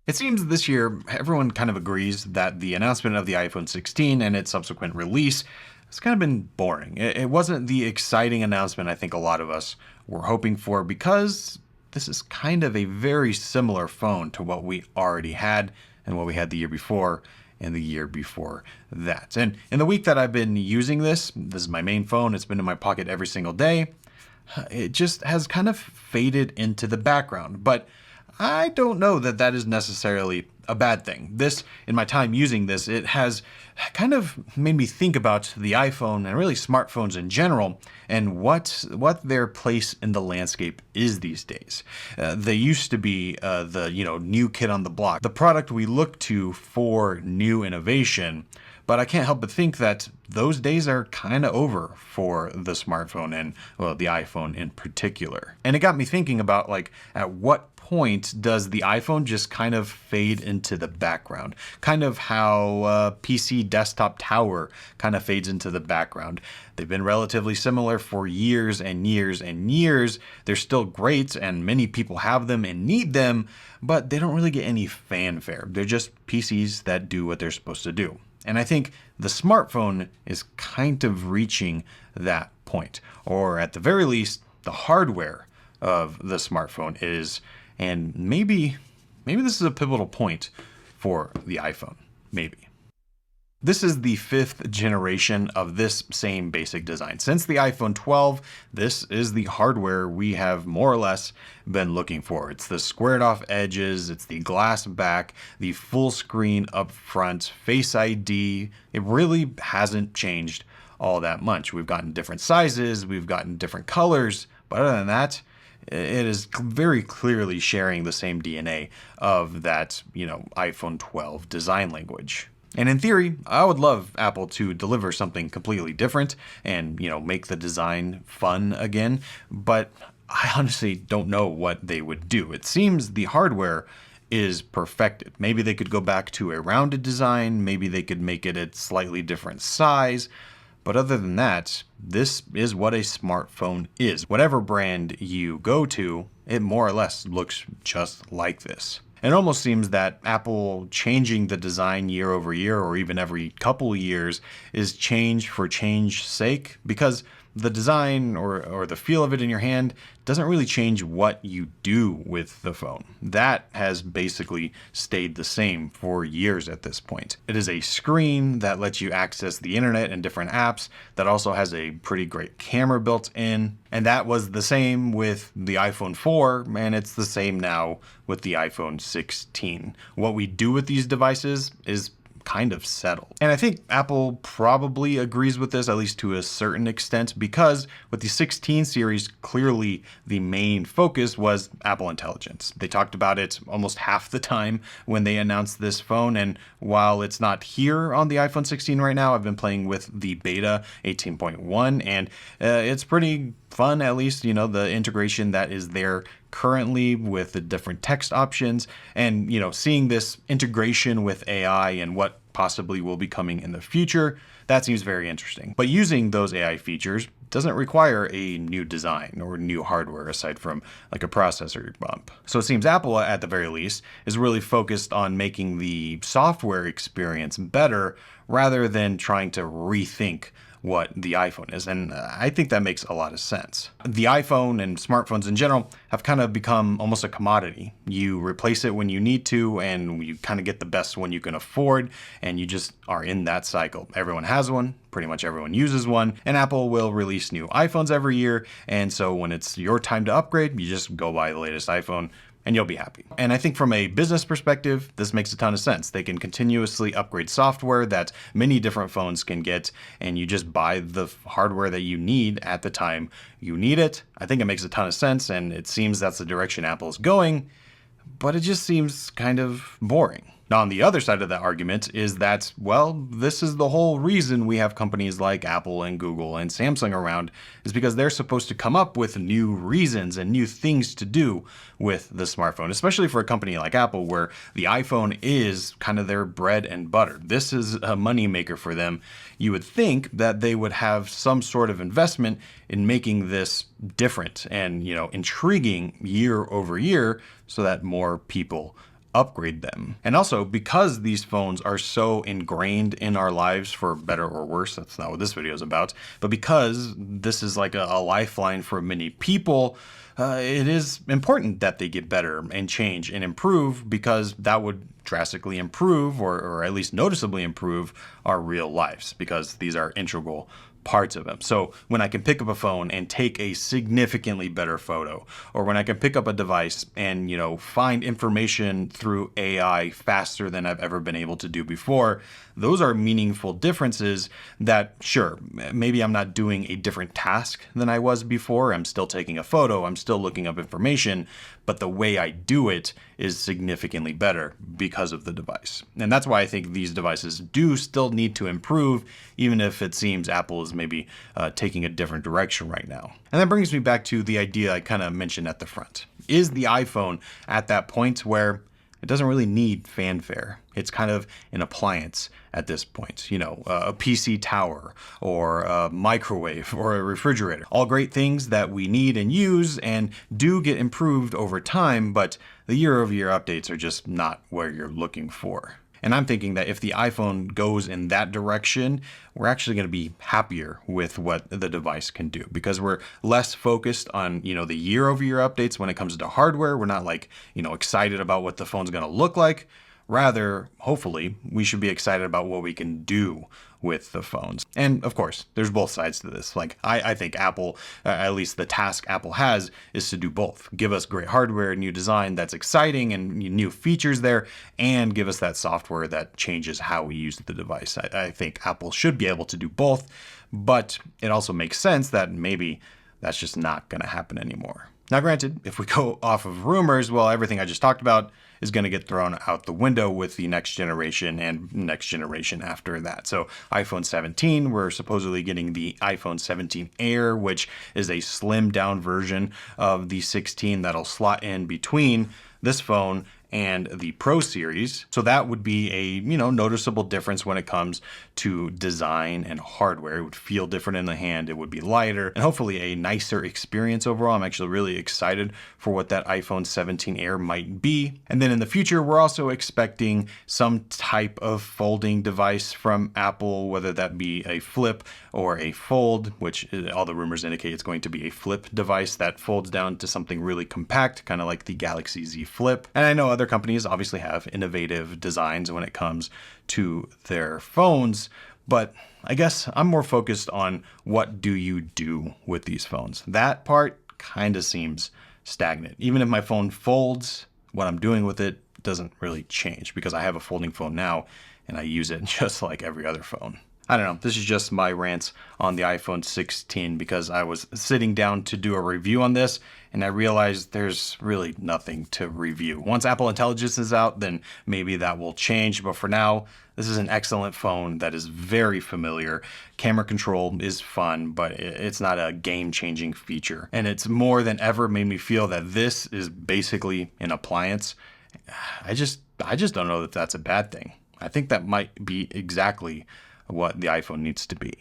It seems this year everyone kind of agrees that the announcement of the iPhone 16 and its subsequent release has kind of been boring. It wasn't the exciting announcement I think a lot of us were hoping for, because this is kind of a very similar phone to what we already had and what we had the year before and the year before that. And in the week that I've been using this is my main phone. It's been in my pocket every single day. It just has kind of faded into the background, but I don't know that that is necessarily a bad thing. In my time using this, it has kind of made me think about the iPhone and really smartphones in general and what their place in the landscape is these days. They used to be the new kid on the block, the product we look to for new innovation. But I can't help but think that those days are kind of over for the smartphone and, well, the iPhone in particular. And it got me thinking about, like, at what point does the iPhone just kind of fade into the background? Kind of how PC desktop tower kind of fades into the background. They've been relatively similar for years and years and years. They're still great and many people have them and need them, but they don't really get any fanfare. They're just PCs that do what they're supposed to do. And I think the smartphone is kind of reaching that point, or at the very least, the hardware of the smartphone is. And maybe this is a pivotal point for the iPhone. Maybe. This is the 5th generation of this same basic design. Since the iPhone 12, this is the hardware we have more or less been looking for. It's the squared off edges, it's the glass back, the full screen up front, Face ID. It really hasn't changed all that much. We've gotten different sizes, we've gotten different colors, but other than that, it is very clearly sharing the same DNA of that, iPhone 12 design language. And in theory, I would love Apple to deliver something completely different and, make the design fun again. But I honestly don't know what they would do. It seems the hardware is perfected. Maybe they could go back to a rounded design. Maybe they could make it a slightly different size. But other than that, this is what a smartphone is. Whatever brand you go to, it more or less looks just like this. It almost seems that Apple changing the design year over year, or even every couple of years, is change for change's sake, because the design or the feel of it in your hand doesn't really change what you do with the phone. That has basically stayed the same for years at this point. It is a screen that lets you access the internet and different apps, that also has a pretty great camera built in. And that was the same with the iPhone 4, and it's the same now with the iPhone 16. What we do with these devices is kind of settled. And I think Apple probably agrees with this, at least to a certain extent, because with the 16 series, clearly the main focus was Apple Intelligence. They talked about it almost half the time when they announced this phone, and while it's not here on the iPhone 16 right now, I've been playing with the beta 18.1, and it's pretty fun, at least, the integration that is there currently with the different text options, and seeing this integration with AI and what possibly will be coming in the future, that seems very interesting. But using those AI features doesn't require a new design or new hardware aside from like a processor bump. So it seems Apple, at the very least, is really focused on making the software experience better rather than trying to rethink what the iPhone is. And I think that makes a lot of sense. The iPhone and smartphones in general have kind of become almost a commodity. You replace it when you need to, and you kind of get the best one you can afford, and you just are in that cycle. Everyone has one, pretty much everyone uses one, and Apple will release new iPhones every year. And so when it's your time to upgrade, you just go buy the latest iPhone and you'll be happy. And I think from a business perspective, this makes a ton of sense. They can continuously upgrade software that many different phones can get, and you just buy the hardware that you need at the time you need it. I think it makes a ton of sense, and it seems that's the direction Apple is going, but it just seems kind of boring. Now, on the other side of that argument is that, well, this is the whole reason we have companies like Apple and Google and Samsung around, is because they're supposed to come up with new reasons and new things to do with the smartphone, especially for a company like Apple, where the iPhone is kind of their bread and butter. This is a moneymaker for them. You would think that they would have some sort of investment in making this different and, intriguing year over year so that more people upgrade them. And also, because these phones are so ingrained in our lives, for better or worse, that's not what this video is about, but because this is like a lifeline for many people, it is important that they get better and change and improve, because that would drastically improve, or at least noticeably improve, our real lives, because these are integral parts of them. So when I can pick up a phone and take a significantly better photo, or when I can pick up a device and, find information through AI faster than I've ever been able to do before, those are meaningful differences that, sure, maybe I'm not doing a different task than I was before. I'm still taking a photo, I'm still looking up information, but the way I do it is significantly better because of the device. And that's why I think these devices do still need to improve, even if it seems Apple is maybe taking a different direction right now. And that brings me back to the idea I kind of mentioned at the front. Is the iPhone at that point where it doesn't really need fanfare? It's kind of an appliance at this point, a PC tower or a microwave or a refrigerator. All great things that we need and use and do get improved over time, but the year-over-year updates are just not where you're looking for. And I'm thinking that if the iPhone goes in that direction, we're actually going to be happier with what the device can do, because we're less focused on, the year-over-year updates when it comes to hardware. We're not excited about what the phone's going to look like. Rather, hopefully, we should be excited about what we can do with the phones. And of course, there's both sides to this. I think Apple, at least the task Apple has, is to do both. Give us great hardware, new design that's exciting and new features there, and give us that software that changes how we use the device. I think Apple should be able to do both, but it also makes sense that maybe that's just not going to happen anymore. Now, granted, if we go off of rumors, well, everything I just talked about is going to get thrown out the window with the next generation and next generation after that. So iPhone 17, we're supposedly getting the iPhone 17 Air, which is a slimmed down version of the 16 that'll slot in between this phone and the Pro series. So that would be a, noticeable difference when it comes to design and hardware. It would feel different in the hand. It would be lighter and hopefully a nicer experience overall. I'm actually really excited for what that iPhone 17 Air might be. And then in the future, we're also expecting some type of folding device from Apple, whether that be a flip or a fold, which all the rumors indicate it's going to be a flip device that folds down to something really compact, kind of like the Galaxy Z Flip. And I know other companies obviously have innovative designs when it comes to their phones, but I guess I'm more focused on what do you do with these phones. That part kind of seems stagnant. Even if my phone folds, what I'm doing with it doesn't really change, because I have a folding phone now and I use it just like every other phone. I don't know. This is just my rants on the iPhone 16, because I was sitting down to do a review on this and I realized there's really nothing to review. Once Apple Intelligence is out, then maybe that will change. But for now, this is an excellent phone that is very familiar. Camera control is fun, but it's not a game-changing feature. And it's more than ever made me feel that this is basically an appliance. I just don't know that that's a bad thing. I think that might be exactly what the iPhone needs to be.